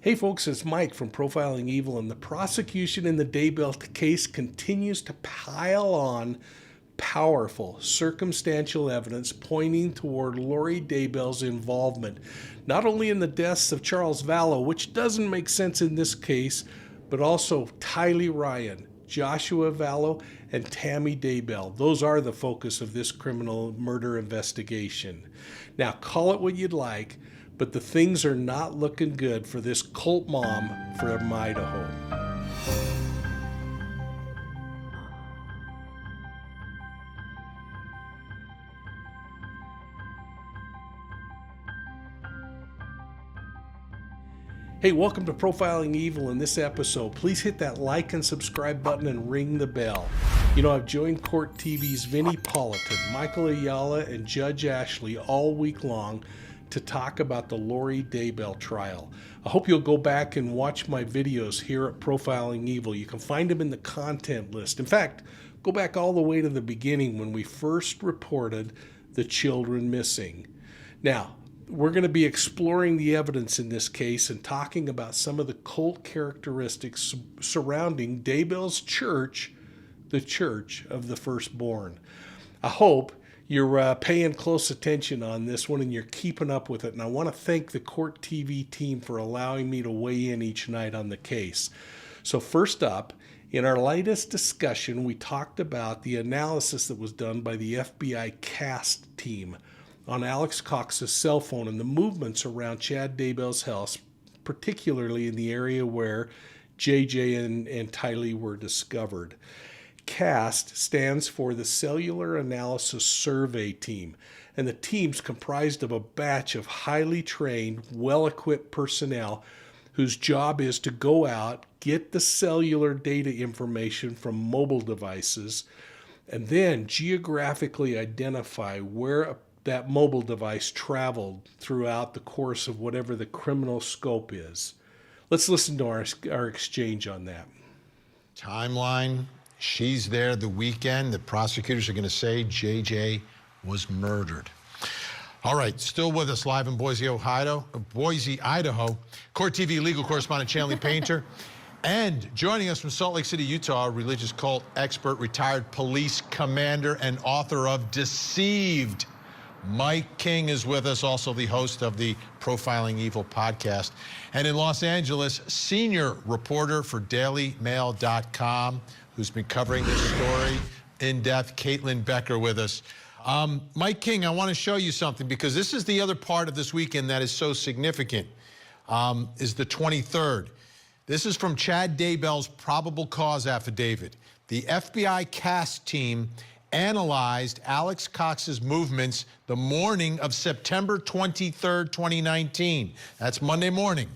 Hey folks, it's Mike from Profiling Evil, and the prosecution in the Daybell case continues to pile on powerful circumstantial evidence pointing toward Lori Daybell's involvement, not only in the deaths of Charles Vallow, which doesn't make sense in this case, but also Tylee Ryan, Joshua Vallow, and Tammy Daybell. Those are the focus of this criminal murder investigation. Now, call it what you'd like, but the things are not looking good for this cult mom from Idaho. Hey, welcome to Profiling Evil. In this episode, please hit that like and subscribe button and ring the bell. You know, I've joined Court TV's Vinnie Politan, Michael Ayala, and Judge Ashley all week long to talk about the Lori Daybell trial. I hope you'll go back and watch my videos here at Profiling Evil. You can find them in the content list. In fact, go back all the way to the beginning when we first reported the children missing. Now, we're going to be exploring the evidence in this case and talking about some of the cult characteristics surrounding Daybell's church, the Church of the Firstborn. I hope you're paying close attention on this one and you're keeping up with it. And I want to thank the Court TV team for allowing me to weigh in each night on the case. So first up, in our latest discussion, we talked about the analysis that was done by the FBI CAST team on Alex Cox's cell phone and the movements around Chad Daybell's house, particularly in the area where JJ and Tylee were discovered. CAST stands for the Cellular Analysis Survey Team, and the team's comprised of a batch of highly trained, well-equipped personnel whose job is to go out, get the cellular data information from mobile devices, and then geographically identify where that mobile device traveled throughout the course of whatever the criminal scope is. Let's listen to our exchange on that. Timeline. She's there the weekend. The prosecutors are going to say JJ was murdered. All right, still with us live in Boise, Idaho. Court TV legal correspondent Chanley Painter. And joining us from Salt Lake City, Utah, religious cult expert, retired police commander, and author of Deceived. Mike King is with us, also the host of the Profiling Evil podcast. And in Los Angeles, senior reporter for DailyMail.com, who's been covering this story in depth, Caitlin Becker with us. Mike King, I want to show you something because this is the other part of this weekend that is so significant, is the 23rd. This is from Chad Daybell's probable cause affidavit. The FBI CAST team analyzed Alex Cox's movements the morning of September 23rd, 2019. That's Monday morning,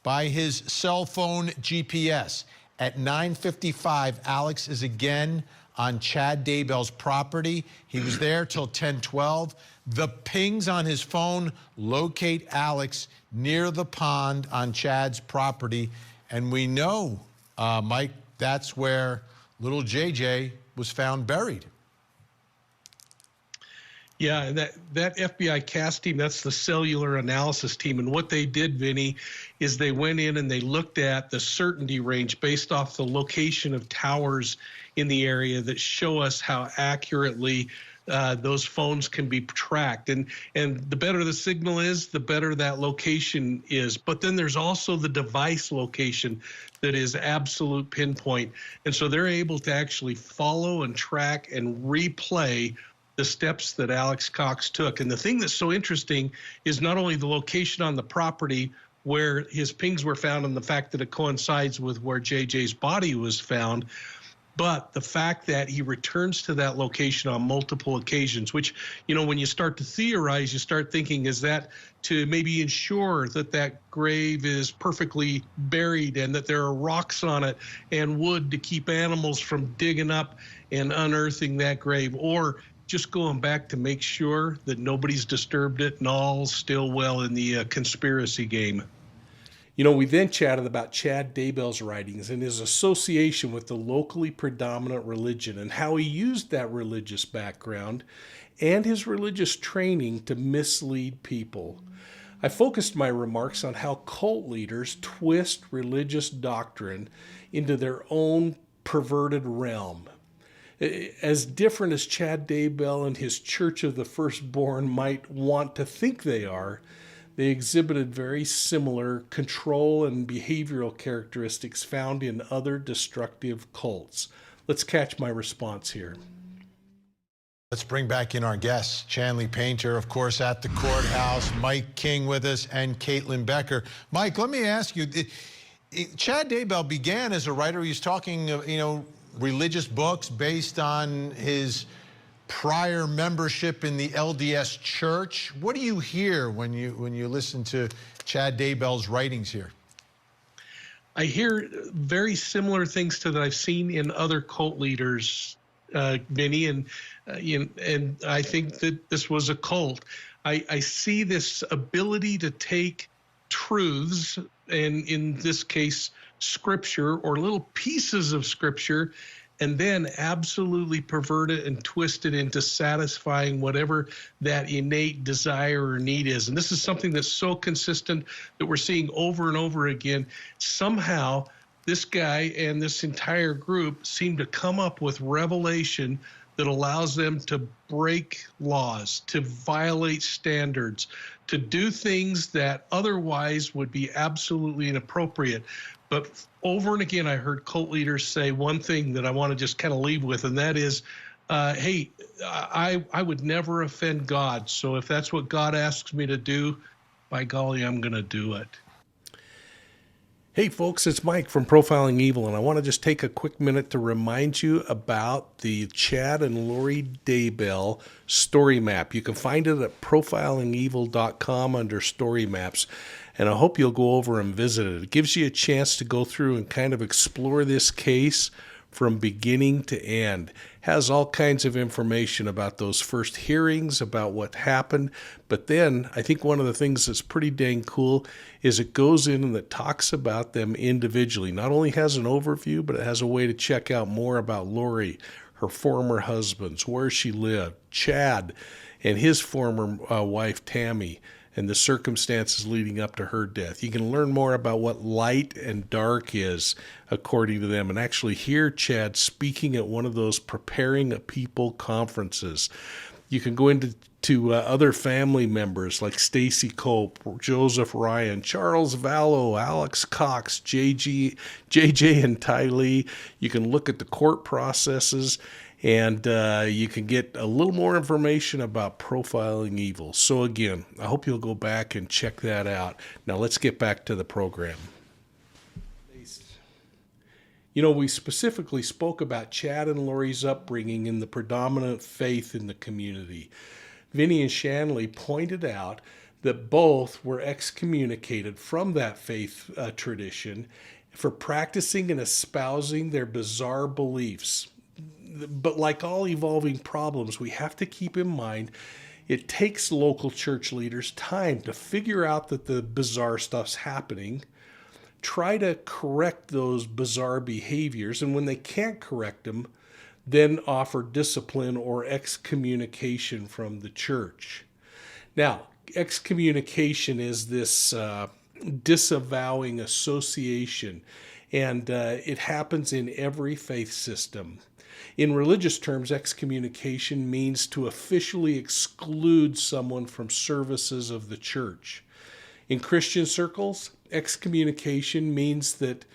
by his cell phone GPS. At 9:55, Alex is again on Chad Daybell's property. He was there till 10:12. The pings on his phone locate Alex near the pond on Chad's property. And we know, Mike, that's where little JJ was found buried. Yeah, and that FBI CAST team, that's the cellular analysis team. And what they did, Vinny, is they went in and they looked at the certainty range based off the location of towers in the area that show us how accurately those phones can be tracked. And the better the signal is, the better that location is. But then there's also the device location that is absolute pinpoint. And so they're able to actually follow and track and replay the steps that Alex Cox took. And the thing that's so interesting is not only the location on the property where his pings were found and the fact that it coincides with where JJ's body was found, but the fact that he returns to that location on multiple occasions, which, you know, when you start to theorize, you start thinking, is that to maybe ensure that that grave is perfectly buried and that there are rocks on it and wood to keep animals from digging up and unearthing that grave, or just going back to make sure that nobody's disturbed it and all's still well in the conspiracy game. You know, we then chatted about Chad Daybell's writings and his association with the locally predominant religion and how he used that religious background and his religious training to mislead people. I focused my remarks on how cult leaders twist religious doctrine into their own perverted realm. As different as Chad Daybell and his Church of the Firstborn might want to think they are, they exhibited very similar control and behavioral characteristics found in other destructive cults. Let's catch my response here. Let's bring back in our guests. Chanley Painter, of course, at the courthouse. Mike King with us, and Caitlin Becker. Mike, let me ask you, Chad Daybell began as a writer. He was talking, religious books based on his prior membership in the LDS Church. What do you hear when you listen to Chad Daybell's writings here? I hear very similar things to that I've seen in other cult leaders, Vinny, and I think that this was a cult. I see this ability to take truths, and in this case, Scripture or little pieces of Scripture, and then absolutely pervert it and twist it into satisfying whatever that innate desire or need is. And this is something that's so consistent that we're seeing over and over again. Somehow, this guy and this entire group seem to come up with revelation that allows them to break laws, to violate standards, to do things that otherwise would be absolutely inappropriate. But over and again, I heard cult leaders say one thing that I want to just kind of leave with, and that is, hey, I would never offend God. So if that's what God asks me to do, by golly, I'm going to do it. Hey folks, it's Mike from Profiling Evil, and I want to just take a quick minute to remind you about the Chad and Lori Daybell story map. You can find it at profilingevil.com under story maps, and I hope you'll go over and visit it. It gives you a chance to go through and kind of explore this case from beginning to end. Has all kinds of information about those first hearings, about what happened. But then I think one of the things that's pretty dang cool is it goes in and it talks about them individually. Not only has an overview, but it has a way to check out more about Lori, her former husbands, where she lived, Chad and his former wife, Tammy, and the circumstances leading up to her death. You can learn more about what light and dark is, according to them, and actually hear Chad speaking at one of those Preparing a People conferences. You can go into other family members like Stacy Cope, Joseph Ryan, Charles Vallow, Alex Cox, JJ and Tylee. You can look at the court processes, and you can get a little more information about Profiling Evil. So again, I hope you'll go back and check that out. Now let's get back to the program. We specifically spoke about Chad and Lori's upbringing in the predominant faith in the community. Vinny and Chanley pointed out that both were excommunicated from that faith tradition for practicing and espousing their bizarre beliefs. But like all evolving problems, we have to keep in mind it takes local church leaders time to figure out that the bizarre stuff's happening, try to correct those bizarre behaviors, and when they can't correct them, then offer discipline or excommunication from the church. Now, excommunication is this disavowing association, and it happens in every faith system. In religious terms, excommunication means to officially exclude someone from services of the church. In Christian circles, excommunication means that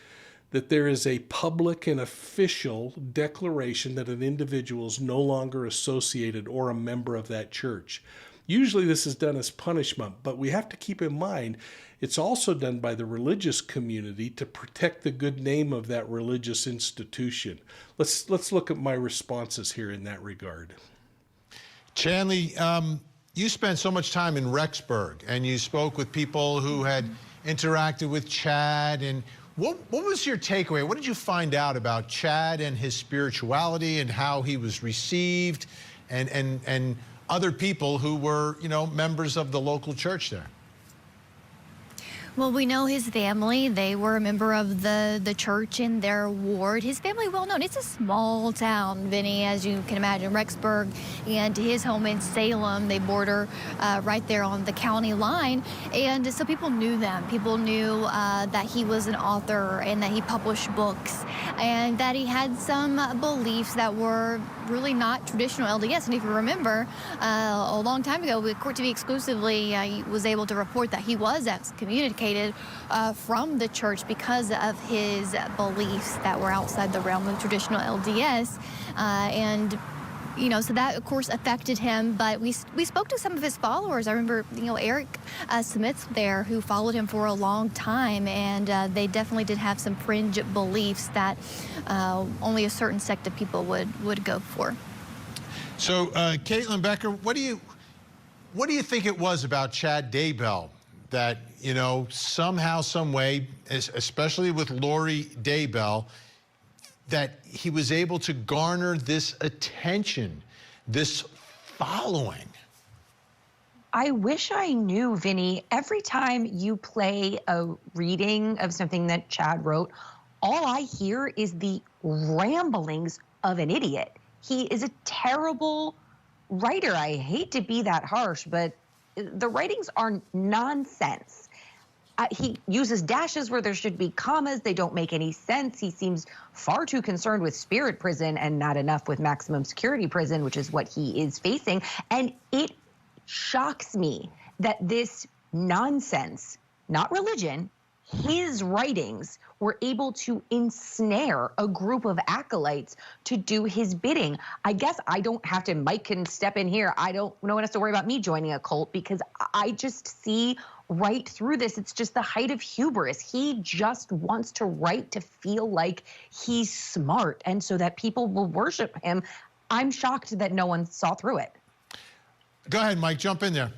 there is a public and official declaration that an individual is no longer associated or a member of that church. Usually this is done as punishment, but we have to keep in mind it's also done by the religious community to protect the good name of that religious institution. Let's look at my responses here in that regard. Chanley, you spent so much time in Rexburg, and you spoke with people who had interacted with Chad. And what was your takeaway? What did you find out about Chad and his spirituality and how he was received, and other people who were, members of the local church there? Well, we know his family. They were a member of the church in their ward. His family, well known. It's a small town, Vinny, as you can imagine, Rexburg, and his home in Salem. They border right there on the county line. And so people knew them. People knew that he was an author and that he published books and that he had some beliefs that were really not traditional LDS. And if you remember, a long time ago, with Court TV exclusively was able to report that he was excommunicated from the church because of his beliefs that were outside the realm of traditional LDS. And you know, so that of course affected him. But we spoke to some of his followers. I remember, you know, Eric Smith there, who followed him for a long time, and they definitely did have some fringe beliefs that only a certain sect of people would go for. So, Caitlin Becker, what do you think it was about Chad Daybell that, you know, somehow, some way, especially with Lori Daybell, that he was able to garner this attention, this following? I wish I knew, Vinny. Every time you play a reading of something that Chad wrote, all I hear is the ramblings of an idiot. He is a terrible writer. I hate to be that harsh, but the writings are nonsense. He uses dashes where there should be commas. They don't make any sense. He seems far too concerned with spirit prison and not enough with maximum security prison, which is what he is facing. And it shocks me that this nonsense, not religion, his writings were able to ensnare a group of acolytes to do his bidding. I guess I don't have to, Mike can step in here. No one has to worry about me joining a cult, because I just see right through this. It's just the height of hubris. He just wants to write to feel like he's smart and so that people will worship him. I'm shocked that no one saw through it. Go ahead, Mike, jump in there.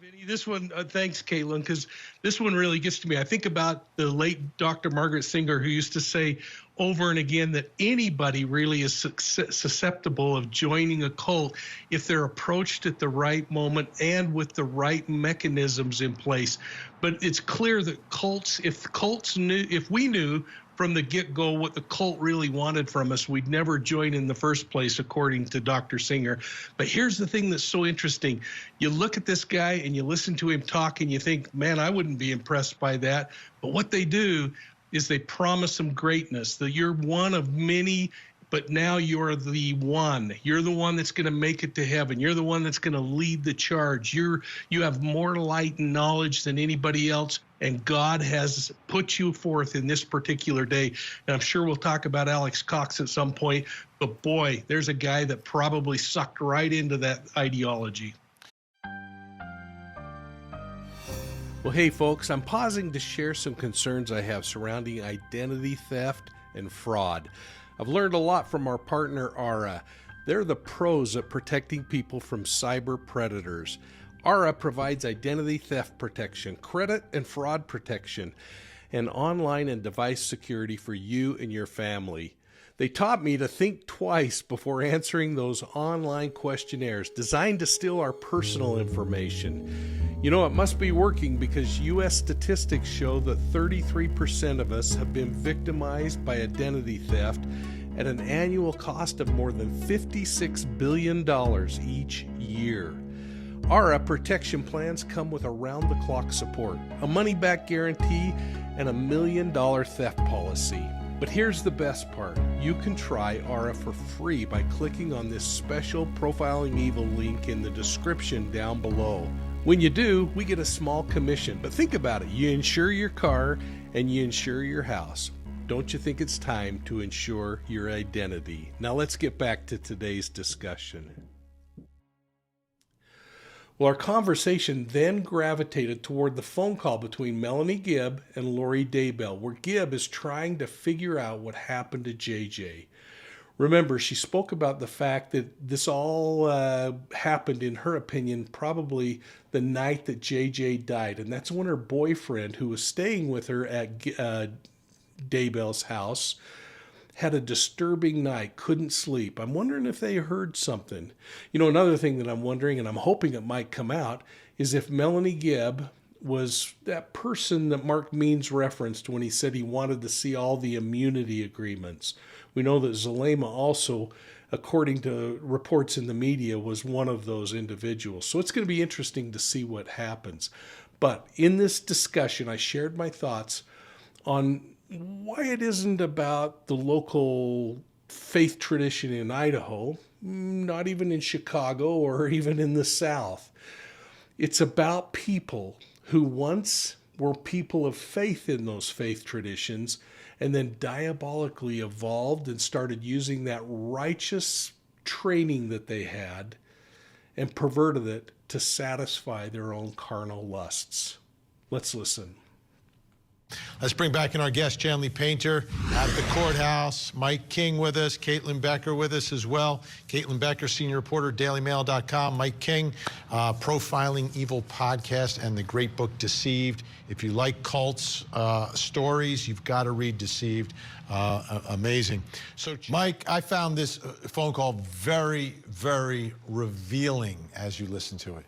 Vinny, this one, thanks, Caitlin, because this one really gets to me. I think about the late Dr. Margaret Singer, who used to say over and again that anybody really is susceptible of joining a cult if they're approached at the right moment and with the right mechanisms in place. But it's clear that if we knew from the get-go what the cult really wanted from us, we'd never join in the first place, according to Dr. Singer. But here's the thing that's so interesting. You look at this guy and you listen to him talk and you think, man, I wouldn't be impressed by that. But what they do is they promise him greatness, that you're one of many, but now you're the one. You're the one that's going to make it to heaven. You're the one that's going to lead the charge. You have more light and knowledge than anybody else, and God has put you forth in this particular day. And I'm sure we'll talk about Alex Cox at some point, but boy, there's a guy that probably sucked right into that ideology. Well, hey, folks, I'm pausing to share some concerns I have surrounding identity theft and fraud. I've learned a lot from our partner, Aura. They're the pros at protecting people from cyber predators. Aura provides identity theft protection, credit and fraud protection, and online and device security for you and your family. They taught me to think twice before answering those online questionnaires designed to steal our personal information. You know, it must be working, because U.S. statistics show that 33% of us have been victimized by identity theft at an annual cost of more than $56 billion each year. Aura protection plans come with around-the-clock support, a money-back guarantee, and $1 million theft policy. But here's the best part. You can try Aura for free by clicking on this special Profiling Evil link in the description down below. When you do, we get a small commission. But think about it. You insure your car and you insure your house. Don't you think it's time to insure your identity? Now let's get back to today's discussion. Well, our conversation then gravitated toward the phone call between Melanie Gibb and Lori Daybell, where Gibb is trying to figure out what happened to JJ. Remember, she spoke about the fact that this all happened, in her opinion, probably the night that JJ died. And that's when her boyfriend, who was staying with her at Daybell's house, had a disturbing night, couldn't sleep. I'm wondering if they heard something. You know, another thing that I'm wondering, and I'm hoping it might come out, is if Melanie Gibb was that person that Mark Means referenced when he said he wanted to see all the immunity agreements. We know that Zulema also, according to reports in the media, was one of those individuals. So it's going to be interesting to see what happens. But in this discussion, I shared my thoughts on why it isn't about the local faith tradition in Idaho, not even in Chicago or even in the South. It's about people who once were people of faith in those faith traditions and then diabolically evolved and started using that righteous training that they had and perverted it to satisfy their own carnal lusts. Let's listen. Let's bring back in our guest, Chanley Painter, at the courthouse. Mike King with us, Caitlin Becker with us as well. Caitlin Becker, senior reporter, dailymail.com. Mike King, Profiling Evil podcast and the great book Deceived. If you like cults stories, you've got to read Deceived. Amazing. So, Mike, I found this phone call very, very revealing as you listen to it.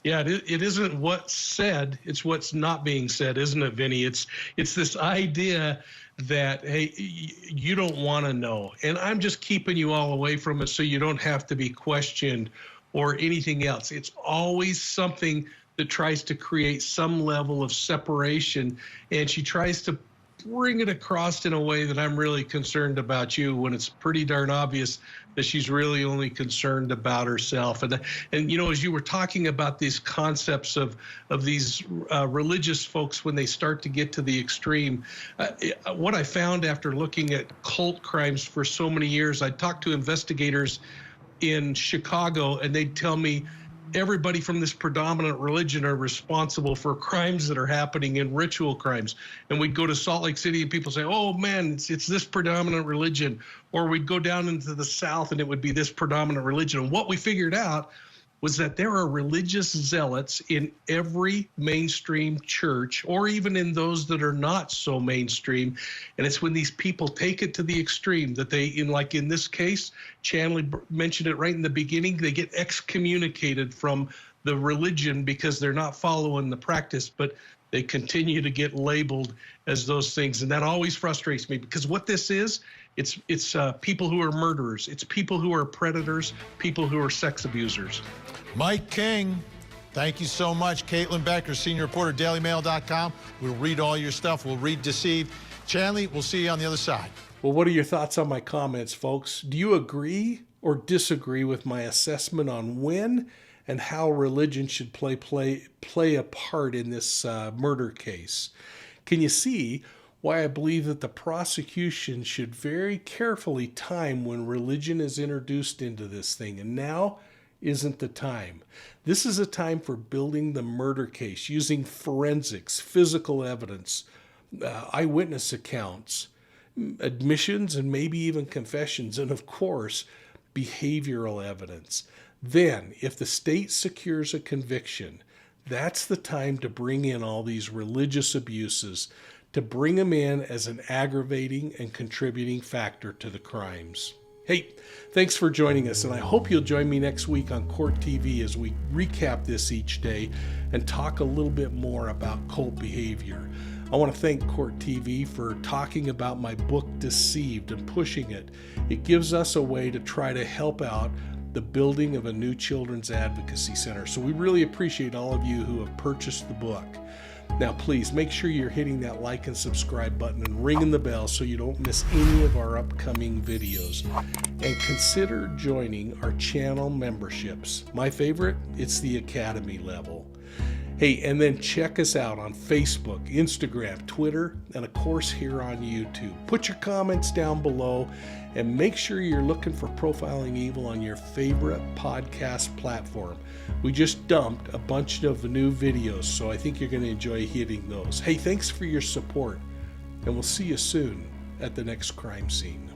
Yeah, it isn't what's said, it's what's not being said, isn't it, Vinny? It's this idea that, hey, you don't want to know. And I'm just keeping you all away from it so you don't have to be questioned or anything else. It's always something that tries to create some level of separation. And she tries to bring it across in a way that I'm really concerned about you, when it's pretty darn obvious that she's really only concerned about herself. And you know, as you were talking about these concepts of these religious folks when they start to get to the extreme, what I found after looking at cult crimes for so many years, I talked to investigators in Chicago and they'd tell me, everybody from this predominant religion are responsible for crimes that are happening in ritual crimes. And we'd go to Salt Lake City and people say, oh man, it's this predominant religion. Or we'd go down into the South and it would be this predominant religion. And what we figured out was that there are religious zealots in every mainstream church, or even in those that are not so mainstream. And it's when these people take it to the extreme that they, in this case, Chanley mentioned it right in the beginning, they get excommunicated from the religion because they're not following the practice, but they continue to get labeled as those things. And that always frustrates me, because what this is, it's people who are murderers. It's people who are predators, people who are sex abusers. Mike King, thank you so much. Caitlin Becker, senior reporter, dailymail.com. We'll read all your stuff. We'll read Deceived. Chanley, we'll see you on the other side. Well, what are your thoughts on my comments, folks? Do you agree or disagree with my assessment on when and how religion should play a part in this murder case? Can you see why I believe that the prosecution should very carefully time when religion is introduced into this thing? And now isn't the time. This is a time for building the murder case, using forensics, physical evidence, eyewitness accounts, admissions, and maybe even confessions, and of course, behavioral evidence. Then, if the state secures a conviction, that's the time to bring in all these religious abuses, to bring them in as an aggravating and contributing factor to the crimes. Hey, thanks for joining us, and I hope you'll join me next week on Court TV as we recap this each day and talk a little bit more about cult behavior. I want to thank Court TV for talking about my book Deceived and pushing it. It gives us a way to try to help out the building of a new children's advocacy center. So we really appreciate all of you who have purchased the book. Now, please make sure you're hitting that like and subscribe button and ringing the bell so you don't miss any of our upcoming videos. And consider joining our channel memberships. My favorite, it's the Academy level. Hey, and then check us out on Facebook, Instagram, Twitter, and of course here on YouTube. Put your comments down below and make sure you're looking for Profiling Evil on your favorite podcast platform. We just dumped a bunch of new videos, so I think you're going to enjoy hitting those. Hey, thanks for your support, and we'll see you soon at the next crime scene.